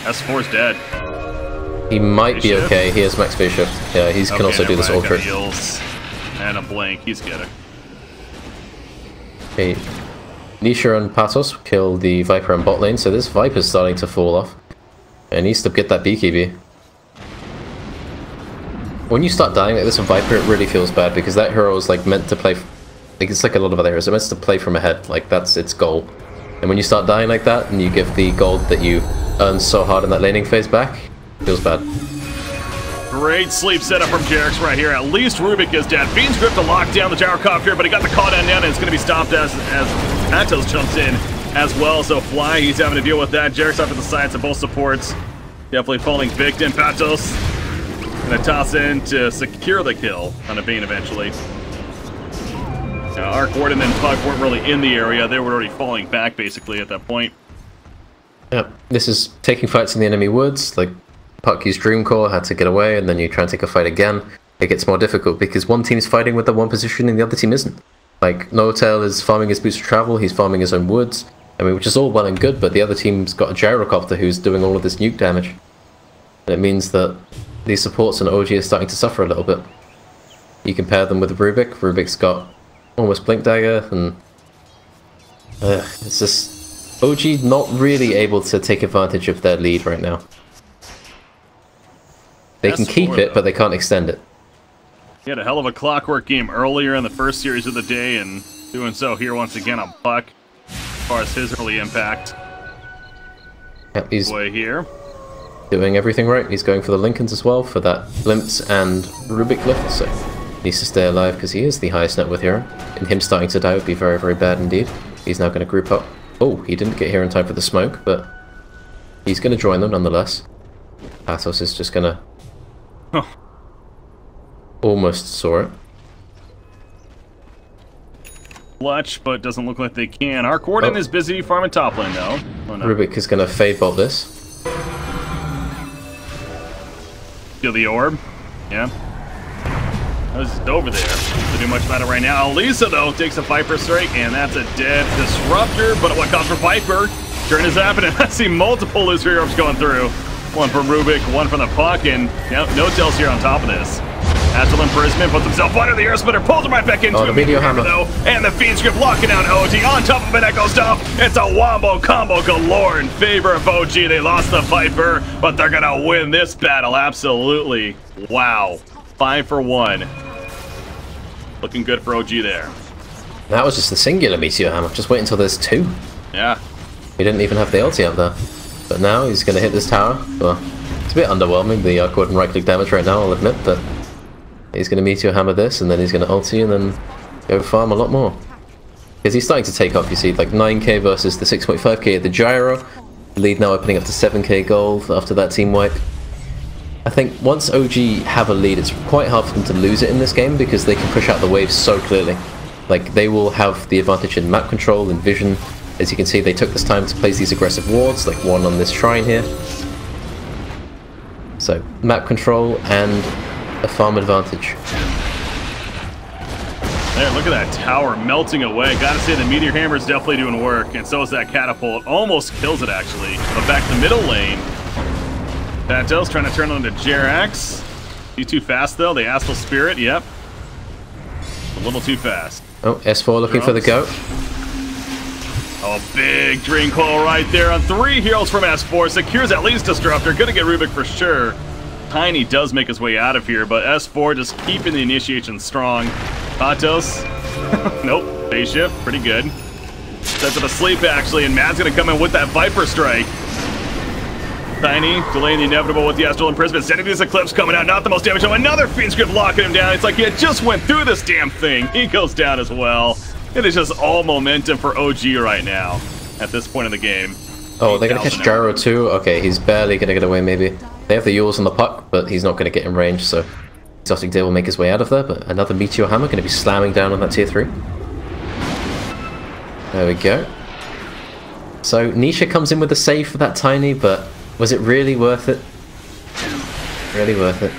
Speaker 2: S4's dead.
Speaker 3: He might be okay. He has max phase shift. Yeah, he can also do this ult trick.
Speaker 2: And a blink. He's good.
Speaker 3: Okay. Nisha and Patos kill the Viper and bot lane, so this Viper's starting to fall off. It needs to get that BKB. When you start dying like this on Viper, it really feels bad because that hero is meant to play. It's like a lot of other heroes. It's meant to play from ahead. That's its goal. And when you start dying like that, and you give the gold that you earned so hard in that laning phase back, it feels bad.
Speaker 2: Great sleep setup from Jirax right here. At least Rubik is dead. Fiend's Grip to lock down the Gyrocopter, but he got the call down, and it's going to be stopped as Atos jumps in as well. So Fly, he's having to deal with that. Jirax off to the sides of both supports. Definitely falling victim. Patos going to toss in to secure the kill on a Bane eventually. Arc Warden and Puck weren't really in the area. They were already falling back, basically, at that point.
Speaker 3: Yep. This is taking fights in the enemy woods. Puck used Dream Core, had to get away, and then you try and take a fight again. It gets more difficult because one team's fighting with the one position and the other team isn't. Notail is farming his boost of travel, he's farming his own woods. I mean, which is all well and good, but the other team's got a Gyrocopter who's doing all of this nuke damage. And it means that these supports and OG are starting to suffer a little bit. You compare them with Rubik. Rubik's got almost Blink Dagger, and it's just OG not really able to take advantage of their lead right now. They can keep it, but they can't extend it.
Speaker 2: He had a hell of a clockwork game earlier in the first series of the day, and doing so here once again on Puck, as far as his early impact.
Speaker 3: Yep, he's
Speaker 2: here.
Speaker 3: Doing everything right. He's going for the Lincolns as well, for that Glimpse and Rubik lift, so needs to stay alive because he is the highest net worth hero. And him starting to die would be very, very bad indeed. He's now going to group up. Oh, he didn't get here in time for the smoke, but he's going to join them nonetheless. Patos is just going to... Almost saw it.
Speaker 2: Clutch, but doesn't look like they can. Arc Warden is busy farming top lane though. Oh, no.
Speaker 3: Rubik is going to fade bolt this.
Speaker 2: Kill the orb. Yeah. It's over there. To do much about it right now. Elisa, though, takes a Viper strike, and that's a dead Disruptor. But what comes for Viper? Turn is happening. I see multiple loser orbs going through. One from Rubik, one from the Puck, and no tails here on top of this. Astral Imprisonment puts himself under the Air Splitter, pulls him right back into
Speaker 3: the Meteor Hammer,
Speaker 2: though, and the Fiend Script locking down OG on top of an Echo Stomp. It's a wombo combo galore in favor of OG. They lost the Viper, but they're gonna win this battle, absolutely. Wow, 5 for 1. Looking good for OG there.
Speaker 3: That was just the singular Meteor Hammer. Just wait until there's 2.
Speaker 2: Yeah.
Speaker 3: He didn't even have the ulti up there. But now he's going to hit this tower. Well, it's a bit underwhelming, the Arc Warden right-click damage right now, I'll admit, but he's going to Meteor Hammer this, and then he's going to ulti, and then go farm a lot more. Because he's starting to take off, you see, 9k versus the 6.5k of the Gyro. The lead now opening up to 7k gold after that team wipe. I think once OG have a lead, it's quite hard for them to lose it in this game because they can push out the waves so clearly. Like, they will have the advantage in map control and vision. As you can see, they took this time to place these aggressive wards, like one on this shrine here. So, map control and a farm advantage.
Speaker 2: There, look at that tower melting away. Gotta say, the Meteor Hammer is definitely doing work, and so is that Catapult. Almost kills it, actually. But back to the middle lane. Patos trying to turn on to Jerax. He's too fast, though. The Astral Spirit, yep. A little too fast.
Speaker 3: Oh, S4 looking for the go.
Speaker 2: Oh, big Drain Coil right there on 3 heroes from S4. Secures at least Disruptor. Gonna get Rubik for sure. Tiny does make his way out of here, but S4 just keeping the initiation strong. Patos. Nope. Phase shift. Pretty good. Sets it asleep, actually, and Mad's gonna come in with that Viper Strike. Tiny delaying the inevitable with the Astral Imprisonment. Sending this Eclipse coming out. Not the most damage. Another Fiend Script locking him down. It's like he had just went through this damn thing. He goes down as well. It is just all momentum for OG right now at this point in the game.
Speaker 3: Oh, they're gonna catch Gyro too? Okay, he's barely gonna get away maybe. They have the Yules on the puck, but he's not gonna get in range, so Exotic Day will make his way out of there, but another Meteor Hammer gonna be slamming down on that tier 3. There we go. So Nisha comes in with a save for that Tiny, but was it really worth it? Really worth it.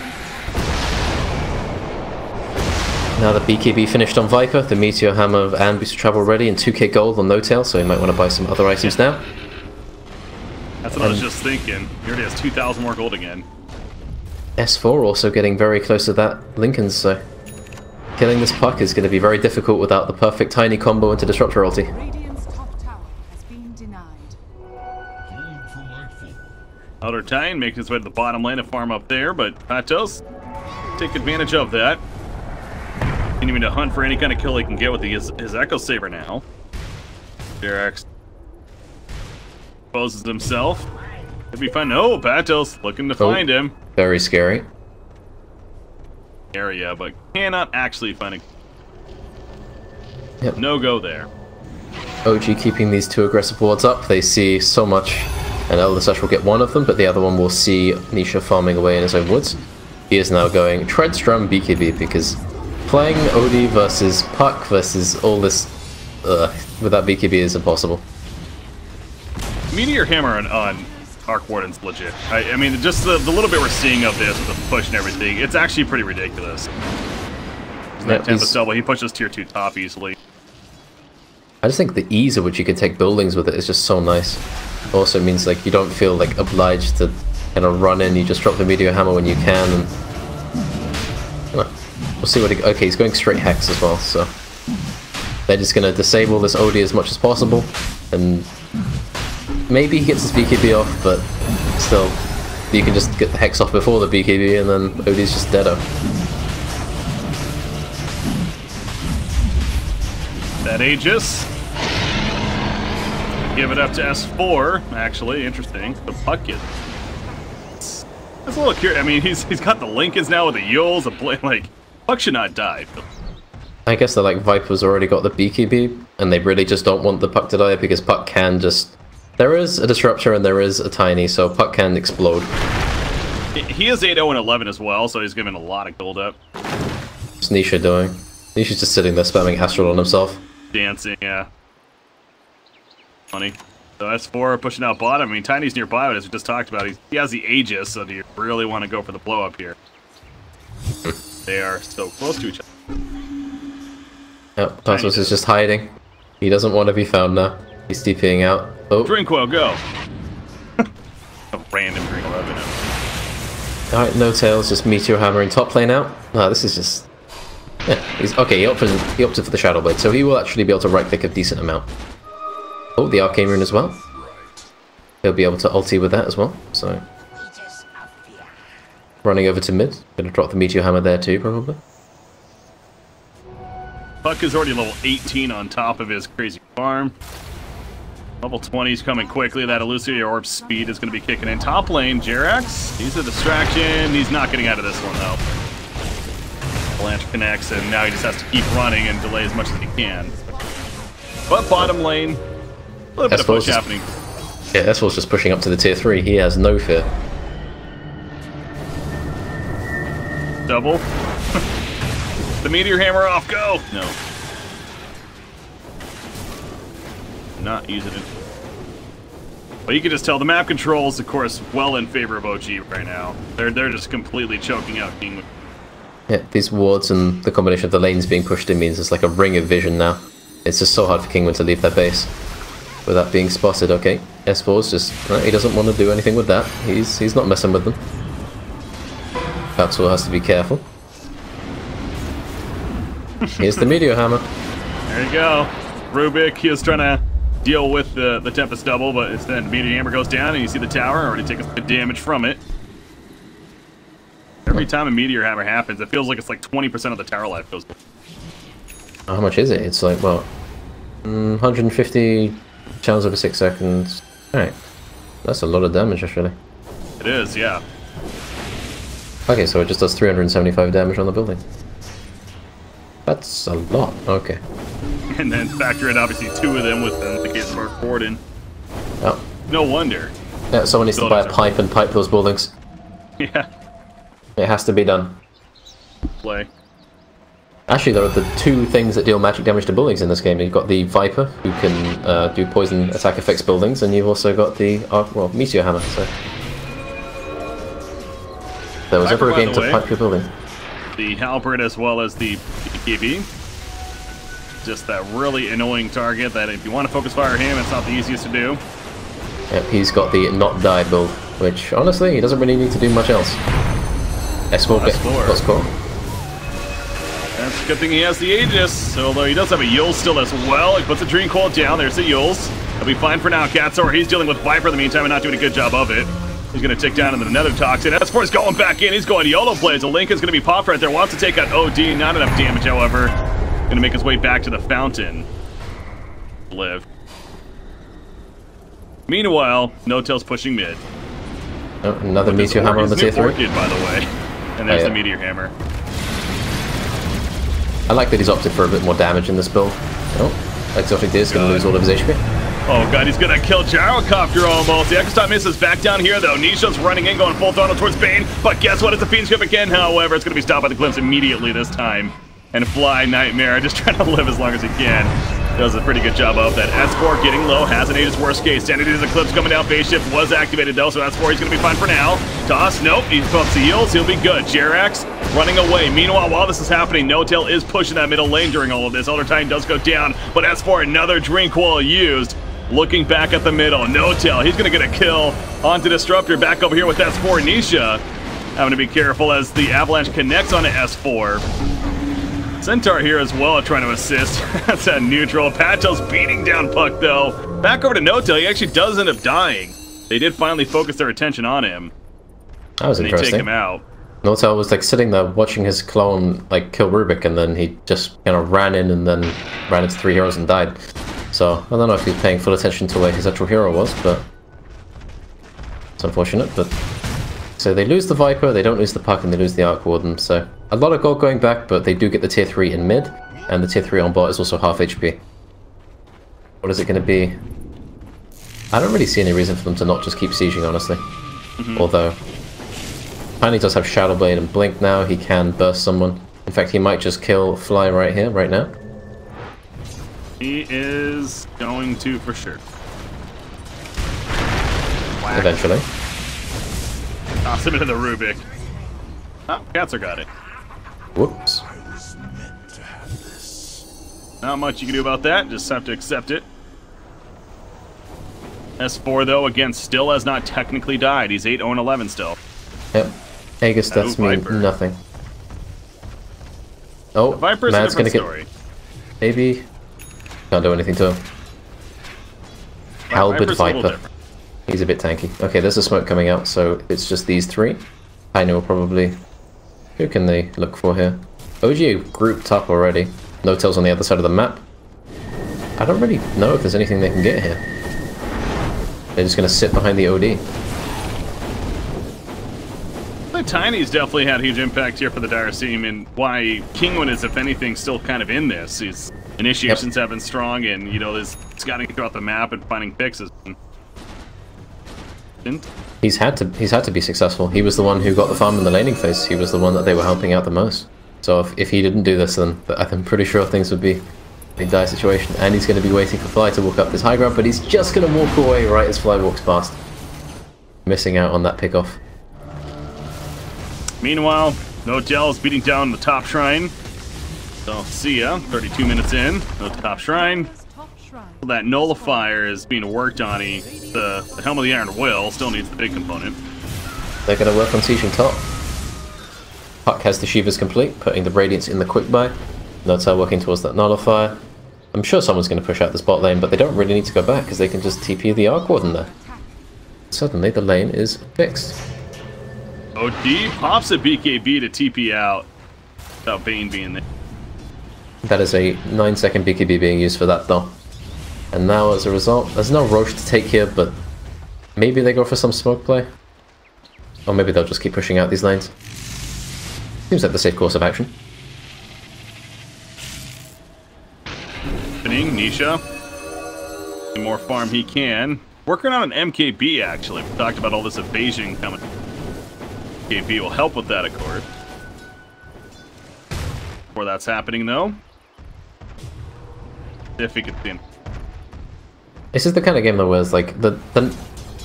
Speaker 3: Now the BKB finished on Viper, the Meteor Hammer and Boost of Travel ready, and 2k gold on No Tail, so you might want to buy some other items now.
Speaker 2: That's what I was just thinking. He already has 2,000 more gold again.
Speaker 3: S4 also getting very close to that Lincoln, so killing this puck is going to be very difficult without the perfect Tiny combo into Disruptor ulti.
Speaker 1: Radiant's top tower has been denied.
Speaker 2: Outer Tine making his way to the bottom lane to farm up there, but Patos take advantage of that. Continuing to hunt for any kind of kill he can get with his Echo Saber now. Jerax exposes himself. Could be fun. Oh, Patos looking to find him.
Speaker 3: Very scary.
Speaker 2: Area, but cannot actually find a...
Speaker 3: Yep.
Speaker 2: No go there.
Speaker 3: OG keeping these 2 aggressive wards up. They see so much, and Elder Sash will get one of them, but the other one will see Nisha farming away in his own woods. He is now going Treadstrum BKB because playing OD versus Puck versus all this without BKB is impossible.
Speaker 2: Meteor Hammer on Arc Warden's legit. I mean, just the little bit we're seeing of this with the push and everything, it's actually pretty ridiculous. That Tempest double, he pushes tier 2 top easily.
Speaker 3: I just think the ease at which you can take buildings with it is just so nice. Also means like you don't feel like obliged to kind of run in, you just drop the Meteor Hammer when you can, and we'll see what okay, he's going straight Hex as well, so they're just going to disable this OD as much as possible, and maybe he gets his BKB off, but still, you can just get the Hex off before the BKB, and then OD's just deado.
Speaker 2: That Aegis. Give it up to S4, actually. Interesting. The Puck is... It's a little curious. I mean, he's got the Lincolns now with the Yules, like, Puck should not die.
Speaker 3: I guess they're like Viper's already got the BKB, and they really just don't want the Puck to die because Puck can just... There is a Disruptor and there is a Tiny, so Puck can explode.
Speaker 2: He is 8-0 and 11 as well, so he's giving a lot of gold up.
Speaker 3: What's Nisha doing? Nisha's just sitting there spamming Astral on himself.
Speaker 2: Dancing, yeah. Funny. So S4 pushing out bottom. I mean, Tiny's nearby, but as we just talked about, he has the Aegis, so do you really want to go for the blow up here? They are so close to each other.
Speaker 3: Yep, Tassos is just hiding. He doesn't want to be found now. He's TPing out. Oh.
Speaker 2: Drinkwell, go! A random Drinkwell,
Speaker 3: Alright, No Tails, just Meteor hammering top lane out. No, this is just... Yeah, he's... Okay, he opted for the Shadow Blade, so he will actually be able to right-click a decent amount. Oh, the Arcane Rune as well. He'll be able to ulti with that as well, so... Running over to mid. Gonna drop the Meteor Hammer there too, probably.
Speaker 2: Puck is already level 18 on top of his crazy farm. Level 20 is coming quickly. That Illusory Orb speed is going to be kicking in. Top lane, Jerax. He's a distraction. He's not getting out of this one, though. Avalanche connects, and now he just has to keep running and delay as much as he can. But bottom lane, a little bit of push happening.
Speaker 3: Yeah, S4's just pushing up to the tier 3. He has no fear.
Speaker 2: double. The meteor hammer off, go! No. Not using it. But you can just tell the map controls, of course, well in favor of OG right now. They're just completely choking out Kinguin.
Speaker 3: Yeah, these wards and the combination of the lanes being pushed in means it's like a ring of vision now. It's just so hard for Kinguin to leave their base without being spotted. Okay, S4's just he doesn't want to do anything with that. He's not messing with them. Paxel has to be careful. Here's the meteor hammer.
Speaker 2: There you go. Rubik, he was trying to deal with the Tempest double, but instead the meteor hammer goes down and you see the tower already taking some damage from it. Every time a meteor hammer happens, it feels like it's like 20% of the tower life goes.
Speaker 3: How much is it? It's like, what? 150 channels over 6 seconds. Alright. That's a lot of damage, actually.
Speaker 2: It is, yeah.
Speaker 3: Okay, so it just does 375 damage on the building. That's a lot. Okay.
Speaker 2: And then factor in, obviously, 2 of them with the case of Mark Gordon.
Speaker 3: Oh.
Speaker 2: No wonder.
Speaker 3: Yeah, someone needs to buy a pipe and pipe those buildings.
Speaker 2: Yeah.
Speaker 3: It has to be done.
Speaker 2: Play.
Speaker 3: Actually, there are the 2 things that deal magic damage to buildings in this game. You've got the Viper, who can do poison attack effects buildings, and you've also got the Meteor Hammer. So if there was ever a game to pipe your building.
Speaker 2: The Halberd as well as the BKB. Just that really annoying target that if you want to focus fire him, it's not the easiest to do.
Speaker 3: Yep, he's got the not die build, which honestly, he doesn't really need to do much else. S4 got score.
Speaker 2: That's a good thing he has the Aegis, although he does have a Yule still as well. He puts the Dream Coil down, there's the Yules. He'll be fine for now. Katsor, he's dealing with Viper in the meantime and not doing a good job of it. He's going to tick down into the Nether Toxin. S4 is going back in, he's going YOLO plays. A Link is going to be popped right there, wants to take out OD, not enough damage however. Going to make his way back to the fountain. Live. Meanwhile, No-Tail's pushing mid.
Speaker 3: Oh, another Meteor Hammer on the tier 3.
Speaker 2: Orchid, by the way. And there's the Meteor Hammer.
Speaker 3: I like that he's opted for a bit more damage in this build. Oh, Exotic Deer's going to lose all of his HP.
Speaker 2: Oh god, he's going to kill Gyrocopter almost. The Exostat misses back down here though. Nisha's running in, going full throttle towards Bane. But guess what? It's a Fiend's Grip again. However, it's going to be stopped by the Glimpse immediately this time. And Fly Nightmare just trying to live as long as he can. Does a pretty good job of that. S4 getting low, has an Aegis worst case. Sanity's Eclipse coming down, phase shift was activated though, so S4 he's gonna be fine for now. Toss, nope, he bumps the heals, he'll be good. Jerax running away. Meanwhile, while this is happening, No-Tail is pushing that middle lane during all of this. Elder Titan does go down, but S4 another Dream Coil used. Looking back at the middle, No-Tail, he's gonna get a kill onto Disruptor back over here with S4. Nisha having to be careful as the Avalanche connects onto S4. Centaur here as well trying to assist. That's a neutral. Patel's beating down Puck though. Back over to No-Tail, he actually does end up dying. They did finally focus their attention on him.
Speaker 3: That was interesting.
Speaker 2: They take him out.
Speaker 3: No-Tail was like sitting there watching his clone like kill Rubik, and then he just kind of ran in and then ran into 3 heroes and died. So I don't know if he was paying full attention to where his actual hero was, but it's unfortunate. But so they lose the Viper, they don't lose the Puck, and they lose the Arc Warden. So a lot of gold going back, but they do get the tier 3 in mid, and the tier 3 on bot is also half HP. What is it going to be? I don't really see any reason for them to not just keep sieging, honestly. Although Tiny does have Shadow Blade and Blink now, he can burst someone. In fact, he might just kill Fly right here, right now.
Speaker 2: He is going to for sure. Whack.
Speaker 3: Eventually.
Speaker 2: Toss him into the Rubik. Oh, Katzer got it.
Speaker 3: Whoops.
Speaker 2: Not much you can do about that, just have to accept it. S4 though, again, still has not technically died. He's 8-0-11 still.
Speaker 3: Yep. Aegis stats mean nothing. Oh,
Speaker 2: Viper's
Speaker 3: Mad's gonna get...
Speaker 2: story.
Speaker 3: Maybe... Can't do anything to him. Halberd Viper. He's a bit tanky. Okay, there's a smoke coming out, so it's just these 3. I know probably... Who can they look for here? OG grouped up already. No-Tail's on the other side of the map. I don't really know if there's anything they can get here. They're just going to sit behind the OD.
Speaker 2: The Tiny's definitely had a huge impact here for the Dire team, and why Kinguin is, if anything, still kind of in this. His initiations have been strong, and, you know, his scouting throughout the map and finding fixes.
Speaker 3: He's had to be successful. He was the one who got the farm in the laning phase. He was the one that they were helping out the most. So if he didn't do this, then I'm pretty sure things would be a dire situation. And he's going to be waiting for Fly to walk up this high ground, but he's just going to walk away right as Fly walks past, missing out on that pickoff.
Speaker 2: Meanwhile, Notel is beating down the top shrine. So see ya. 32 minutes in, no top shrine. That nullifier is being worked on. The Helm of the Iron Will still needs the big component.
Speaker 3: They're going to work on sieging top. Puck has the Shivas complete, putting the Radiance in the quick buy. Notel working towards that nullifier. I'm sure someone's going to push out this bot lane, but they don't really need to go back because they can just TP the Arc Warden there. Suddenly the lane is fixed.
Speaker 2: OD pops a BKB to TP out without Bane being there.
Speaker 3: That is a 9-second BKB being used for that though. And now as a result, there's no Roche to take here, but maybe they go for some smoke play. Or maybe they'll just keep pushing out these lanes. Seems like the safe course of action.
Speaker 2: Nisha. The more farm he can. Working on an MKB actually. We talked about all this evasion coming. MKB will help with that, of course. Before that's happening though. If he could see him.
Speaker 3: This is the kind of game though where it's like the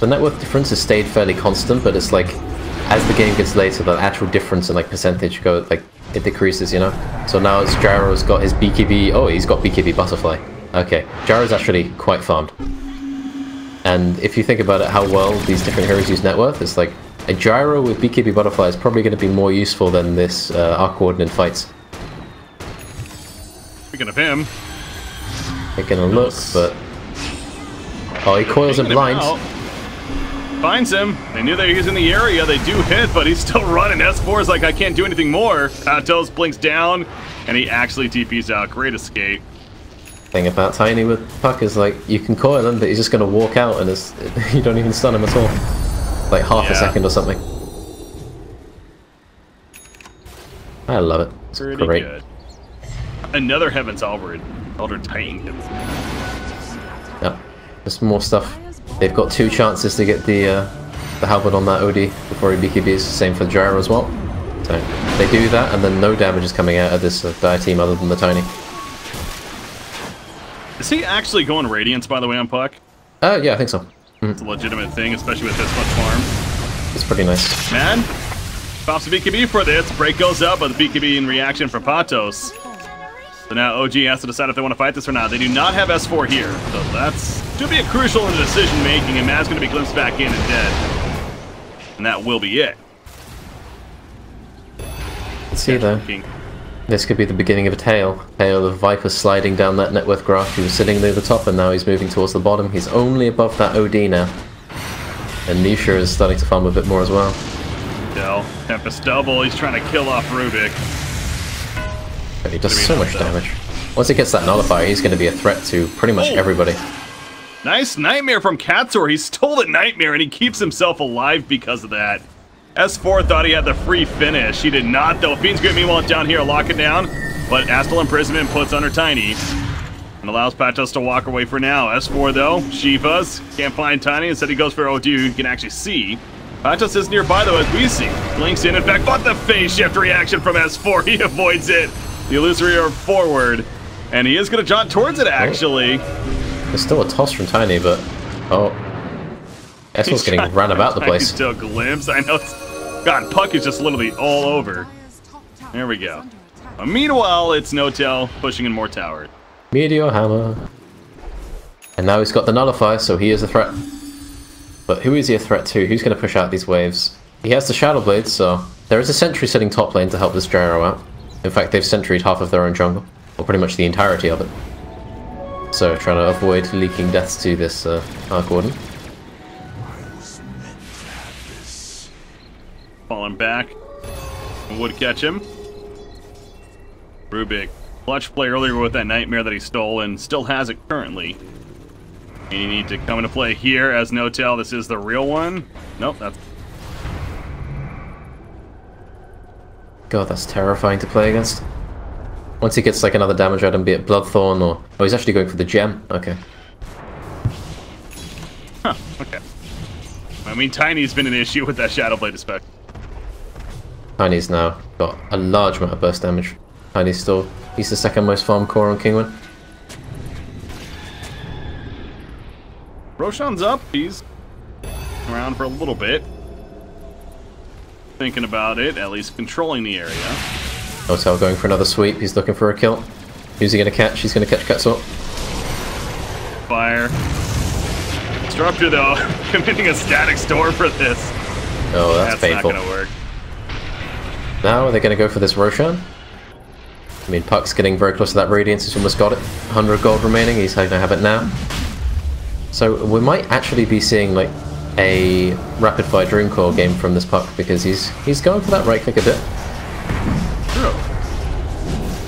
Speaker 3: net worth difference has stayed fairly constant, but it's like as the game gets later, the actual difference in like percentage it decreases, you know. So now as Gyro's got his BKB, oh, he's got BKB Butterfly. Okay, Gyro's actually quite farmed. And if you think about it, how well these different heroes use net worth, it's like a Gyro with BKB Butterfly is probably going to be more useful than this Arc Warden in fights.
Speaker 2: Speaking of him,
Speaker 3: taking a look, but oh, he coils him blind.
Speaker 2: Finds him. They knew they were using the area. They do hit, but he's still running. S4 is like, I can't do anything more. Atos blinks down, and he actually TPs out. Great escape.
Speaker 3: Thing about Tiny with Puck is like, you can coil him, but he's just going to walk out, and you don't even stun him at all. Like half a second or something. I love it. It's
Speaker 2: pretty
Speaker 3: great.
Speaker 2: Good. Another Heaven's Elder Titan.
Speaker 3: Yep. There's more stuff. They've got 2 chances to get the halberd on that OD before he BKBs. Same for Gyro as well. So they do that, and then no damage is coming out of this dire team other than the Tiny.
Speaker 2: Is he actually going Radiance, by the way, on Puck?
Speaker 3: Yeah, I think so. Mm-hmm.
Speaker 2: It's a legitimate thing, especially with this much farm.
Speaker 3: It's pretty nice.
Speaker 2: Man, pops a BKB for this. Break goes up, but the BKB in reaction for Patos. So now OG has to decide if they want to fight this or not. They do not have S4 here, so that's to be a crucial in the decision making, and Mad's going to be glimpsed back in and dead. And that will be it.
Speaker 3: Let's see though. This could be the beginning of a tale. Tale of Viper sliding down that net worth graph. He was sitting near the top and now he's moving towards the bottom. He's only above that OD now. And Nisha is starting to farm a bit more as well.
Speaker 2: Tempest double, he's trying to kill off Rubik.
Speaker 3: But he does so much damage. Once he gets that nullifier, he's going to be a threat to pretty much everybody.
Speaker 2: Nice Nightmare from Katsur. He stole the Nightmare and he keeps himself alive because of that. S4 thought he had the free finish. He did not, though. Fiend's Grit, meanwhile, down here, lock it down. But Astral Imprisonment puts under Tiny and allows Patos to walk away for now. S4, though, Shivas can't find Tiny. Instead, he goes for OD, you can actually see. Patos is nearby, though, as we see. Blinks in fact, but the phase shift reaction from S4. He avoids it. The illusory orb forward. And he is going to jaunt towards it, actually.
Speaker 3: There's still a toss from Tiny, but... oh. S4's getting ran about the place.
Speaker 2: Still glimpse. I know. God, Puck is just literally all over. There we go. Meanwhile, it's Notel pushing in more towers.
Speaker 3: Meteor Hammer. And now he's got the Nullifier, so he is a threat. But who is he a threat to? Who's going to push out these waves? He has the Shadow Blades, so there is a sentry sitting top lane to help this Gyro out. In fact, they've sentryed half of their own jungle, or pretty much the entirety of it. So trying to avoid leaking deaths to this Arc Warden.
Speaker 2: Falling back. Would catch him. Rubik. Clutch play earlier with that Nightmare that he stole and still has it currently. And you need to come into play here as Notel. This is the real one. Nope, that's...
Speaker 3: God, that's terrifying to play against. Once he gets like another damage item, be it Bloodthorn or... oh, he's actually going for the gem. Okay.
Speaker 2: Huh, okay. I mean, Tiny's been an issue with that Shadow Blade especially.
Speaker 3: Tiny's now got a large amount of burst damage. Tiny's still, he's the second most farm core on Kinguin.
Speaker 2: Roshan's up, he's around for a little bit. Thinking about it, at least controlling the area.
Speaker 3: Hotel going for another sweep, he's looking for a kill. Who's he going to catch? He's going to catch Katsuo.
Speaker 2: Fire. Disruptor though, committing a static storm for this.
Speaker 3: Oh, that's painful.
Speaker 2: Not gonna work.
Speaker 3: Now, are they going to go for this Roshan? I mean, Puck's getting very close to that Radiance, he's almost got it. 100 gold remaining, he's going to have it now. So, we might actually be seeing, like, a rapid fire Dream Core game from this Puck, because he's going for that right click a bit.
Speaker 2: True.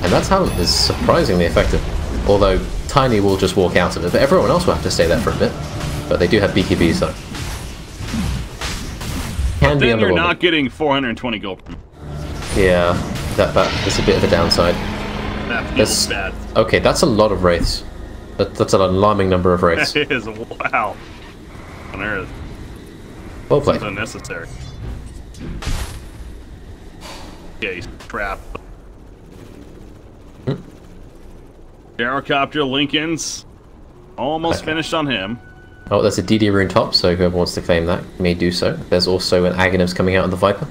Speaker 3: And that talent is surprisingly effective. Although, Tiny will just walk out of it, but everyone else will have to stay there for a bit. But they do have BKBs, though. Can be
Speaker 2: then you're
Speaker 3: underwhelming.
Speaker 2: not getting 420 gold.
Speaker 3: Yeah, that is a bit of a downside.
Speaker 2: That feels bad.
Speaker 3: Okay, that's a lot of Wraiths. That's an alarming number of Wraiths.
Speaker 2: That is, wow. On Earth.
Speaker 3: Well played.
Speaker 2: It's unnecessary. Yeah, he's trapped. Gyrocopter Lincoln's almost finished on him.
Speaker 3: Oh, there's a DD rune top, so whoever wants to claim that may do so. There's also an Aghanim's coming out on the Viper.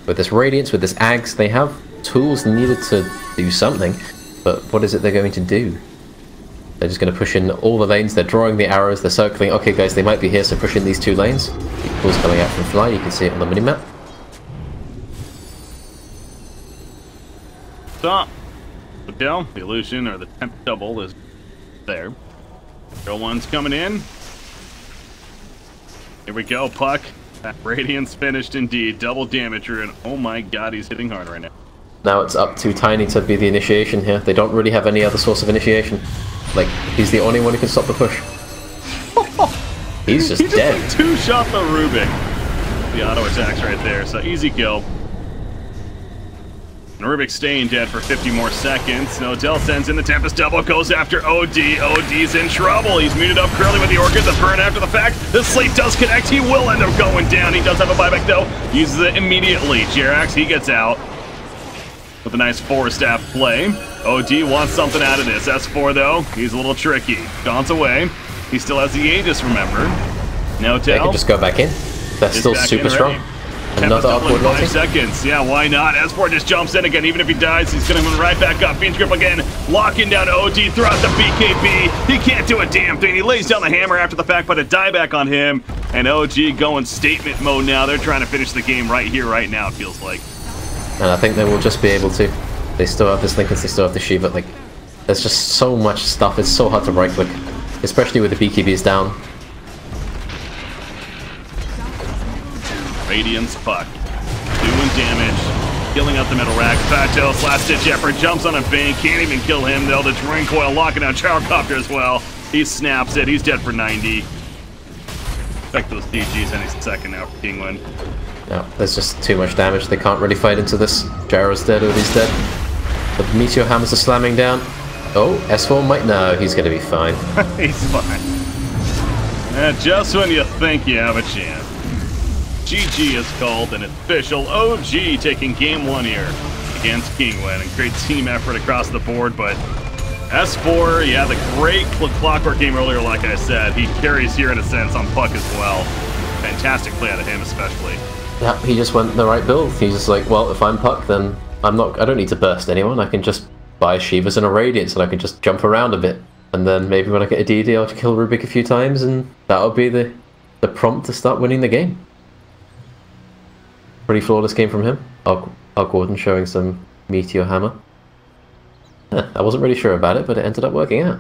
Speaker 3: With this Radiance, with this Ags, they have tools needed to do something, but what is it they're going to do? They're just going to push in all the lanes, they're drawing the arrows, they're circling. Okay guys, they might be here, so push in these two lanes. The tools coming out from Fly, you can see it on the minimap.
Speaker 2: Stop. Hotel, the illusion, or the temp double is there. Girl one's coming in. Here we go, Puck. That Radiance finished indeed. Double damage rune. Oh my god, he's hitting hard right now.
Speaker 3: Now it's up to Tiny to be the initiation here. They don't really have any other source of initiation. Like, he's the only one who can stop the push. He's just dead.
Speaker 2: He just two-shot the Rubik. The auto attacks right there, so easy kill. And Rubik staying dead for 50 more seconds. Nodell sends in the Tempest double, goes after OD. OD's in trouble. He's muted up Curly with the Orchid, the burn after the fact. The Sleep does connect. He will end up going down. He does have a buyback though. Uses it immediately. Jerax, he gets out with a nice 4-staff play. OD wants something out of this. S4 though, he's a little tricky. Gaunt's away. He still has the Aegis, remember. Nodell.
Speaker 3: They can just go back in. They're still super strong. Another upward
Speaker 2: 5 seconds. Yeah, why not? S4 just jumps in again. Even if he dies, he's going to run right back up. Fiend's Grip again. Locking down OD throughout the BKB. He can't do a damn thing. He lays down the hammer after the fact, but a dieback on him. And OG going statement mode now. They're trying to finish the game right here, right now, it feels like.
Speaker 3: And I think they will just be able to. They still have this Lincoln, they still have the Shiva. Like, there's just so much stuff. It's so hard to right click, especially with the BKBs down.
Speaker 2: Radiance Puck. Doing damage. Killing out the middle rack. Fatos, last ditch effort. Jumps on a bank. Can't even kill him though. The Drain Coil locking out Gyrocopter as well. He snaps it. He's dead for 90. Expect those DGs any second now for Kinguin.
Speaker 3: No, there's just too much damage. They can't really fight into this. Gyro's dead, Udi's dead. The Meteor Hammers are slamming down. Oh, S4 might... No, he's going to be fine.
Speaker 2: He's fine. Just when you think you have a chance. GG is called an official OG taking game 1 here against Kinguin. And great team effort across the board, but S4, yeah, the great clockwork game earlier, like I said. He carries here in a sense on Puck as well. Fantastic play out of him especially.
Speaker 3: Yeah, he just went the right build. He's just like, well, if I'm Puck, then I don't need to burst anyone. I can just buy Shivas and a Radiance, and I can just jump around a bit. And then maybe when I get a DD, I'll kill Rubik a few times, and that'll be the prompt to start winning the game. Pretty flawless game from him. Our Gordon showing some Meteor Hammer. I wasn't really sure about it, but it ended up working out.